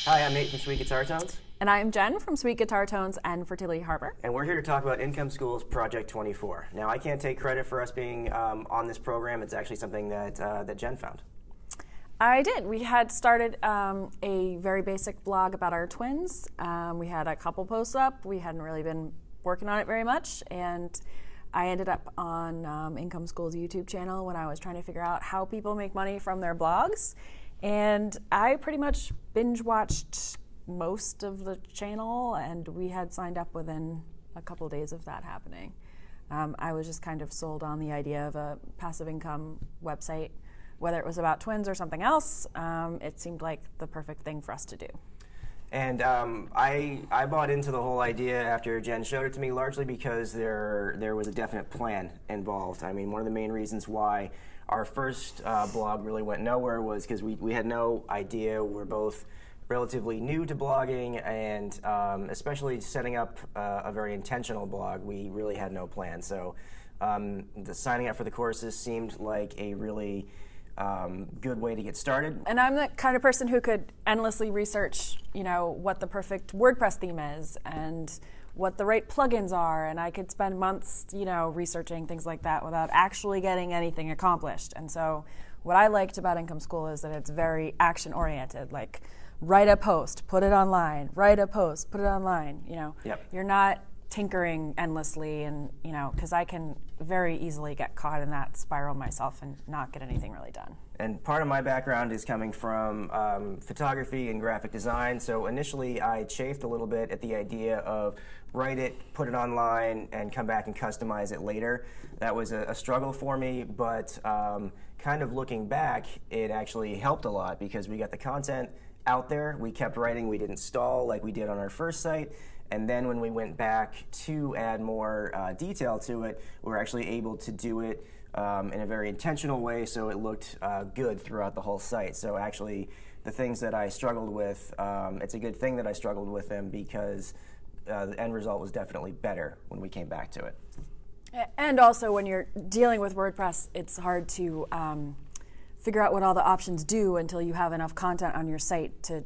Hi, I'm Nate from Sweet Guitar Tones. And I'm Jen from Sweet Guitar Tones and Fertility Harbor. And we're here to talk about Income School's Project 24. Now, I can't take credit for us being on this program. It's actually something that Jen found. I did. We had started a very basic blog about our twins. We had a couple posts up. We hadn't really been working on it very much. And I ended up on Income School's YouTube channel when I was trying to figure out how people make money from their blogs. And I pretty much binge watched most of the channel, and we had signed up within a couple days of that happening. I was just kind of sold on the idea of a passive income website. Whether it was about twins or something else, it seemed like the perfect thing for us to do. And I bought into the whole idea after Jen showed it to me, largely because there was a definite plan involved. I mean, one of the main reasons why our first blog really went nowhere was because we had no idea. We're both relatively new to blogging, and especially setting up a very intentional blog, we really had no plan. So the signing up for the courses seemed like a really good way to get started. And I'm the kind of person who could endlessly research, what the perfect WordPress theme is and what the right plugins are, and I could spend months, researching things like that without actually getting anything accomplished. And so what I liked about Income School is that it's very action-oriented, like write a post, put it online, write a post, put it online, Yep. You're not tinkering endlessly, and because I can very easily get caught in that spiral myself and not get anything really done. And part of my background is coming from photography and graphic design, so initially I chafed a little bit at the idea of write it, put it online, and come back and customize it later. That was a struggle for me, but kind of looking back, it actually helped a lot because we got the content out there, we kept writing, we didn't stall like we did on our first site. And then when we went back to add more detail to it, we were actually able to do it in a very intentional way, so it looked good throughout the whole site. So actually, the things that I struggled with, it's a good thing that I struggled with them because the end result was definitely better when we came back to it. And also, when you're dealing with WordPress, it's hard to figure out what all the options do until you have enough content on your site to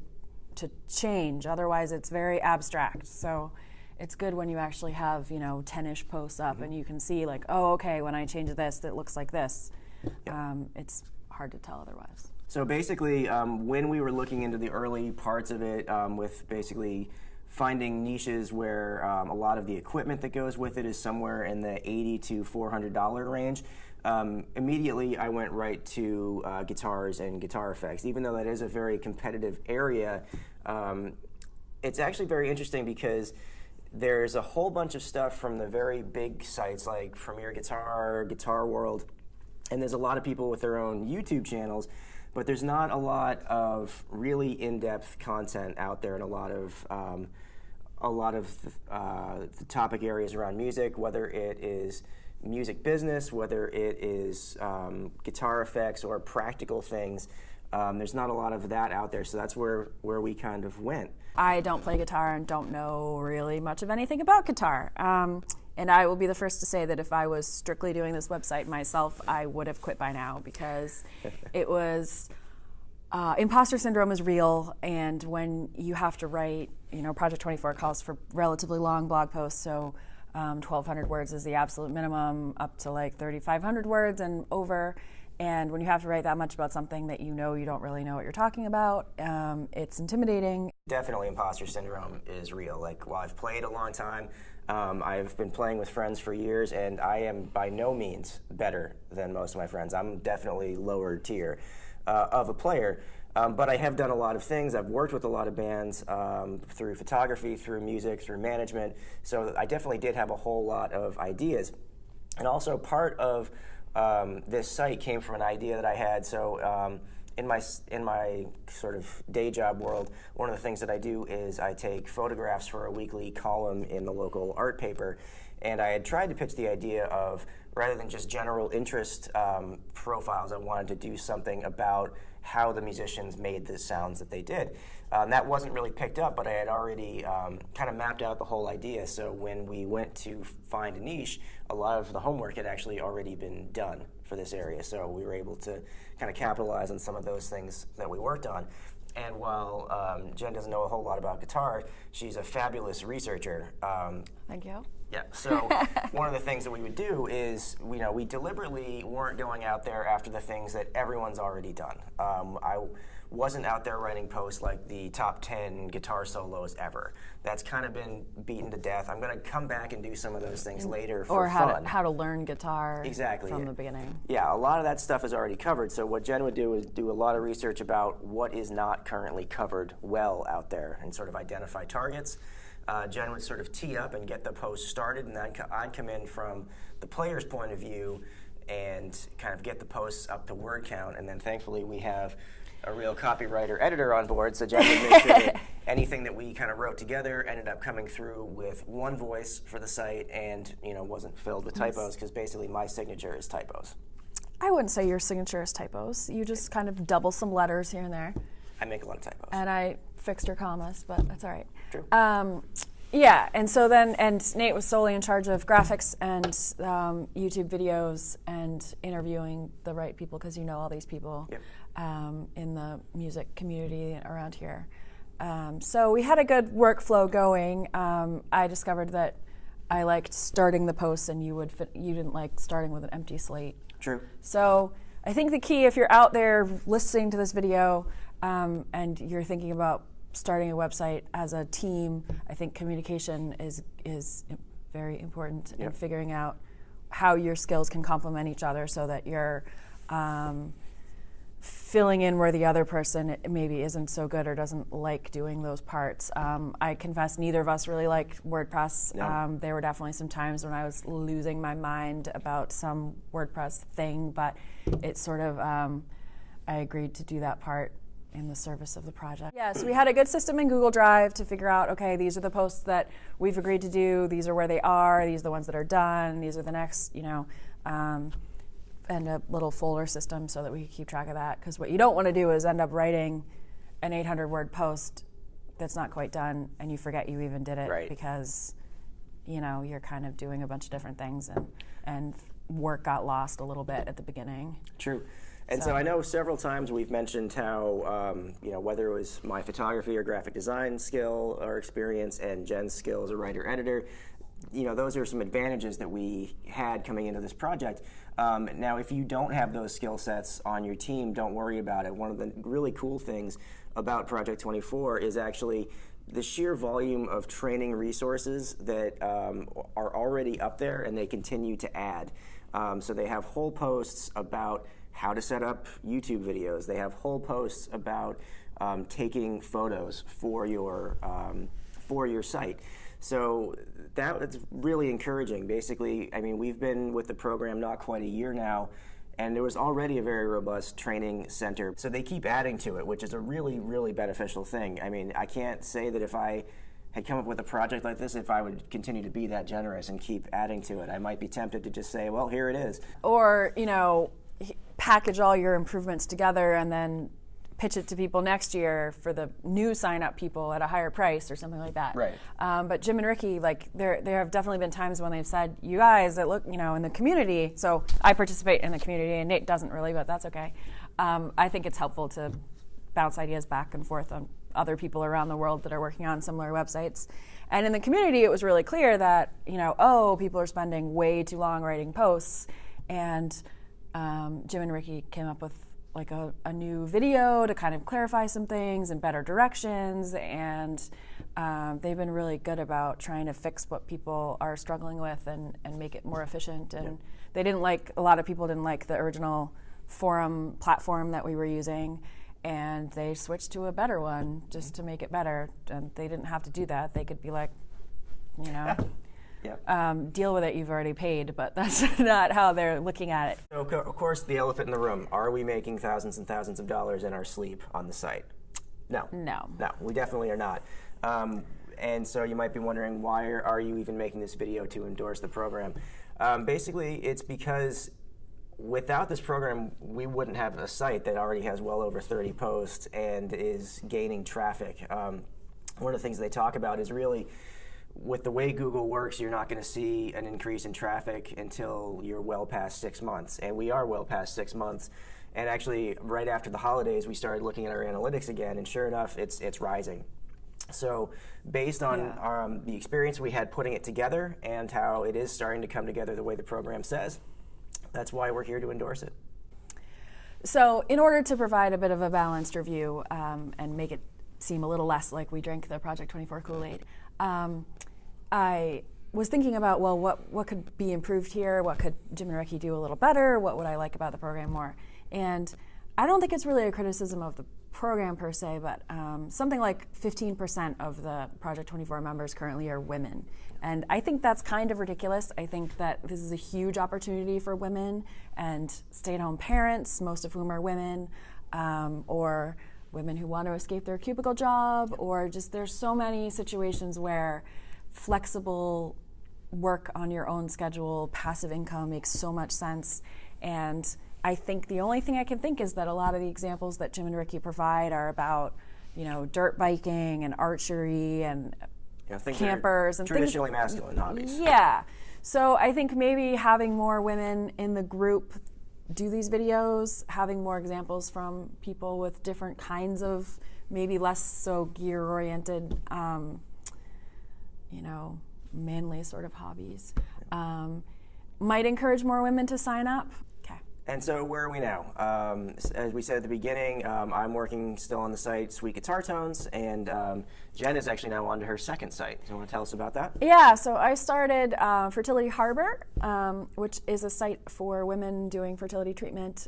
change. Otherwise, it's very abstract. So it's good when you actually have 10-ish posts up, and you can see like, oh, okay, when I change this, it looks like this. Yep. It's hard to tell otherwise. So basically, when we were looking into the early parts of it, with basically finding niches where a lot of the equipment that goes with it is somewhere in the $80 to $400 range, immediately I went right to guitars and guitar effects. Even though that is a very competitive area, it's actually very interesting because there's a whole bunch of stuff from the very big sites like Premier Guitar, Guitar World, and there's a lot of people with their own YouTube channels, but there's not a lot of really in-depth content out there, and a lot of the topic areas around music, whether it is music business, whether it is guitar effects or practical things. There's not a lot of that out there, so that's where we kind of went. I don't play guitar and don't know really much of anything about guitar. And I will be the first to say that if I was strictly doing this website myself, I would have quit by now because it was, imposter syndrome is real, and when you have to write, Project 24 calls for relatively long blog posts, so 1,200 words is the absolute minimum, up to like 3,500 words and over. And when you have to write that much about something that you don't really know what you're talking about, it's intimidating. Definitely imposter syndrome is real. Like, while I've played a long time, I've been playing with friends for years, and I am by no means better than most of my friends. I'm definitely lower tier of a player. But I have done a lot of things. I've worked with a lot of bands through photography, through music, through management. So I definitely did have a whole lot of ideas. And also part of this site came from an idea that I had. So in my sort of day job world, one of the things that I do is I take photographs for a weekly column in the local art paper. And I had tried to pitch the idea of, rather than just general interest profiles, I wanted to do something about how the musicians made the sounds that they did. That wasn't really picked up, but I had already kind of mapped out the whole idea. So when we went to find a niche, a lot of the homework had actually already been done for this area. So we were able to kind of capitalize on some of those things that we worked on. And while Jen doesn't know a whole lot about guitar, she's a fabulous researcher. Thank you. Yeah, so one of the things that we would do is, we deliberately weren't going out there after the things that everyone's already done. I wasn't out there writing posts like the top 10 guitar solos ever. That's kind of been beaten to death. I'm going to come back and do some of those things later for fun. Or how to learn guitar exactly from the beginning. Yeah, a lot of that stuff is already covered. So what Jen would do is do a lot of research about what is not currently covered well out there and sort of identify targets. Jen would sort of tee up and get the post started, and then I'd come in from the player's point of view and kind of get the posts up to word count. And then thankfully we have a real copywriter editor on board, so Jen would make sure that anything that we kind of wrote together ended up coming through with one voice for the site and wasn't filled with typos, because basically my signature is typos. I wouldn't say your signature is typos. You just kind of double some letters here and there. I make a lot of typos. And I fixed your commas, but that's all right. True. Yeah, and so then, Nate was solely in charge of graphics and YouTube videos and interviewing the right people, because all these people in the music community around here. So we had a good workflow going. I discovered that I liked starting the posts, and you didn't like starting with an empty slate. True. So I think the key, if you're out there listening to this video and you're thinking about starting a website as a team, I think communication is very important in figuring out how your skills can complement each other, so that you're filling in where the other person maybe isn't so good or doesn't like doing those parts. I confess neither of us really liked WordPress. No. There were definitely some times when I was losing my mind about some WordPress thing, but it sort of, I agreed to do that part in the service of the project. Yeah, so we had a good system in Google Drive to figure out, okay, these are the posts that we've agreed to do, these are where they are, these are the ones that are done, these are the next, and a little folder system so that we could keep track of that. Because what you don't want to do is end up writing an 800-word post that's not quite done, and you forget you even did it, right, because you're kind of doing a bunch of different things, and work got lost a little bit at the beginning. True. And so I know several times we've mentioned how, whether it was my photography or graphic design skill or experience and Jen's skill as a writer-editor, those are some advantages that we had coming into this project. Now, if you don't have those skill sets on your team, don't worry about it. One of the really cool things about Project 24 is actually the sheer volume of training resources that are already up there, and they continue to add. So they have whole posts about how to set up YouTube videos. They have whole posts about taking photos for your site. So that's really encouraging. Basically, we've been with the program not quite a year now, and there was already a very robust training center. So they keep adding to it, which is a really, really beneficial thing. I can't say that if I had come up with a project like this, if I would continue to be that generous and keep adding to it. I might be tempted to just say, well, here it is. Or, package all your improvements together and then pitch it to people next year for the new sign-up people at a higher price or something like that. Right. But Jim and Ricky, there have definitely been times when they've said, you guys that look, in the community, so I participate in the community, and Nate doesn't really, but that's okay. I think it's helpful to bounce ideas back and forth on other people around the world that are working on similar websites. And in the community, it was really clear that, people are spending way too long writing posts, and Jim and Ricky came up with a new video to kind of clarify some things and better directions, and they've been really good about trying to fix what people are struggling with and make it more efficient. And they didn't a lot of people didn't like the original forum platform that we were using, and they switched to a better one just to make it better. And they didn't have to do that. They could be deal with it, you've already paid, but that's not how they're looking at it. So, of course, the elephant in the room, are we making thousands and thousands of dollars in our sleep on the site? No. No, we definitely are not. And so you might be wondering, why are you even making this video to endorse the program? Basically, it's because without this program, we wouldn't have a site that already has well over 30 posts and is gaining traffic. One of the things they talk about is really, with the way Google works, you're not going to see an increase in traffic until you're well past 6 months. And we are well past 6 months. And actually, right after the holidays, we started looking at our analytics again, and sure enough, it's rising. So based on the experience we had putting it together and how it is starting to come together the way the program says, that's why we're here to endorse it. So in order to provide a bit of a balanced review and make it seem a little less like we drank the Project 24 Kool-Aid, I was thinking about, well, what could be improved here? What could Jim and Ricky do a little better? What would I like about the program more? And I don't think it's really a criticism of the program per se, but something like 15% of the Project 24 members currently are women. And I think that's kind of ridiculous. I think that this is a huge opportunity for women and stay-at-home parents, most of whom are women, or women who want to escape their cubicle job, or just there's so many situations where flexible work on your own schedule, passive income makes so much sense. And I think the only thing I can think is that a lot of the examples that Jim and Ricky provide are about, dirt biking and archery and campers and traditionally masculine hobbies. Yeah. So I think maybe having more women in the group do these videos, having more examples from people with different kinds of maybe less so gear-oriented, manly sort of hobbies, might encourage more women to sign up. And so where are we now? As we said at the beginning, I'm working still on the site Sweet Guitar Tones, and Jen is actually now on to her second site. So you want to tell us about that? Yeah, so I started Fertility Harbor, which is a site for women doing fertility treatment.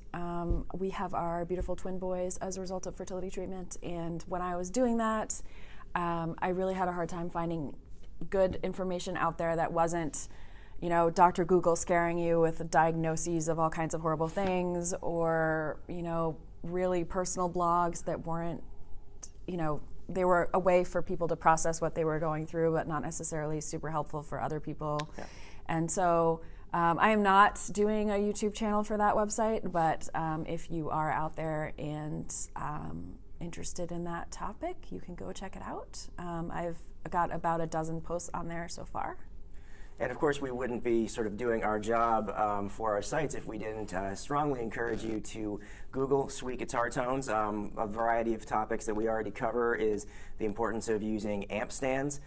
We have our beautiful twin boys as a result of fertility treatment, and when I was doing that, I really had a hard time finding good information out there that wasn't Dr. Google scaring you with diagnoses of all kinds of horrible things, or, really personal blogs that weren't, they were a way for people to process what they were going through, but not necessarily super helpful for other people. Yeah. And so I am not doing a YouTube channel for that website, but if you are out there and interested in that topic, you can go check it out. I've got about a dozen posts on there so far. And of course, we wouldn't be sort of doing our job for our sites if we didn't strongly encourage you to Google Sweet Guitar Tones. A variety of topics that we already cover is the importance of using amp stands.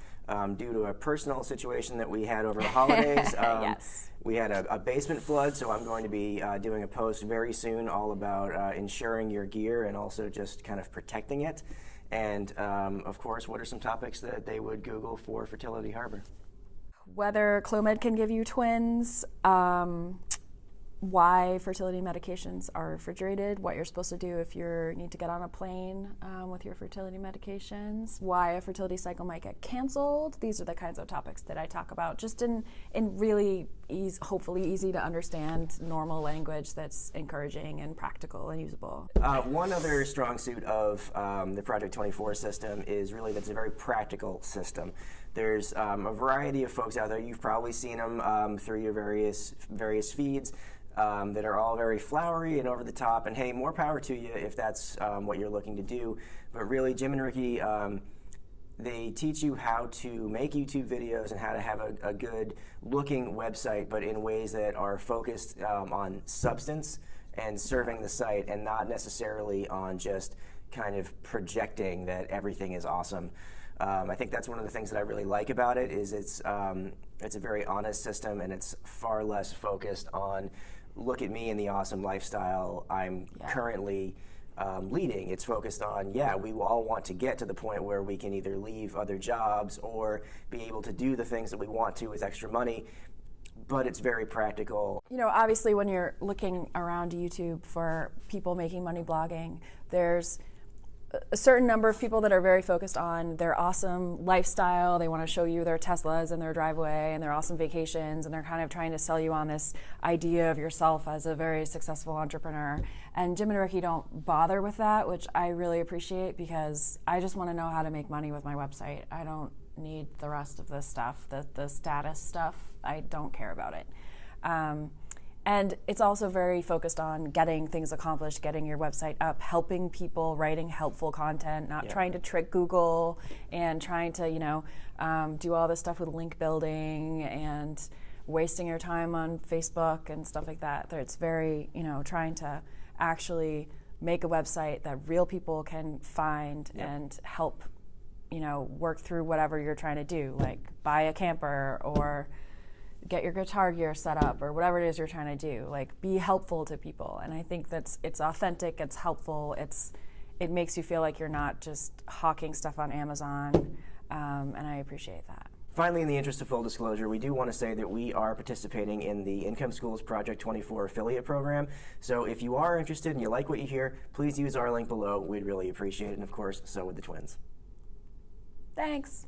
Due to a personal situation that we had over the holidays, yes. We had a basement flood, so I'm going to be doing a post very soon all about insuring your gear and also just kind of protecting it. And of course, what are some topics that they would Google for Fertility Harbor? Whether Clomid can give you twins, why fertility medications are refrigerated, what you're supposed to do if you need to get on a plane with your fertility medications, why a fertility cycle might get canceled. These are the kinds of topics that I talk about, just in really hopefully easy to understand, normal language that's encouraging and practical and usable. One other strong suit of the Project 24 system is really that's a very practical system. There's a variety of folks out there. You've probably seen them through your various feeds that are all very flowery and over the top. And hey, more power to you if that's what you're looking to do. But really, Jim and Ricky, they teach you how to make YouTube videos and how to have a good looking website, but in ways that are focused on substance and serving the site, and not necessarily on just kind of projecting that everything is awesome. I think that's one of the things that I really like about it is it's a very honest system, and it's far less focused on look at me and the awesome lifestyle I'm currently leading. It's focused on, we all want to get to the point where we can either leave other jobs or be able to do the things that we want to with extra money, but it's very practical. Obviously when you're looking around YouTube for people making money blogging, there's a certain number of people that are very focused on their awesome lifestyle. They want to show you their Teslas in their driveway and their awesome vacations, and they're kind of trying to sell you on this idea of yourself as a very successful entrepreneur. And Jim and Ricky don't bother with that, which I really appreciate, because I just want to know how to make money with my website. I don't need the rest of this stuff, the status stuff. I don't care about it. And it's also very focused on getting things accomplished, getting your website up, helping people, writing helpful content, not trying to trick Google and trying to, do all this stuff with link building and wasting your time on Facebook and stuff like that. It's very, trying to actually make a website that real people can find and help, work through whatever you're trying to do, like buy a camper or get your guitar gear set up or whatever it is you're trying to do. Like, be helpful to people. And I think it's authentic, it's helpful, it makes you feel like you're not just hawking stuff on Amazon, and I appreciate that. Finally, in the interest of full disclosure, we do want to say that we are participating in the Income Schools Project 24 affiliate program. So if you are interested and you like what you hear, please use our link below. We'd really appreciate it. And of course, so would the twins. Thanks.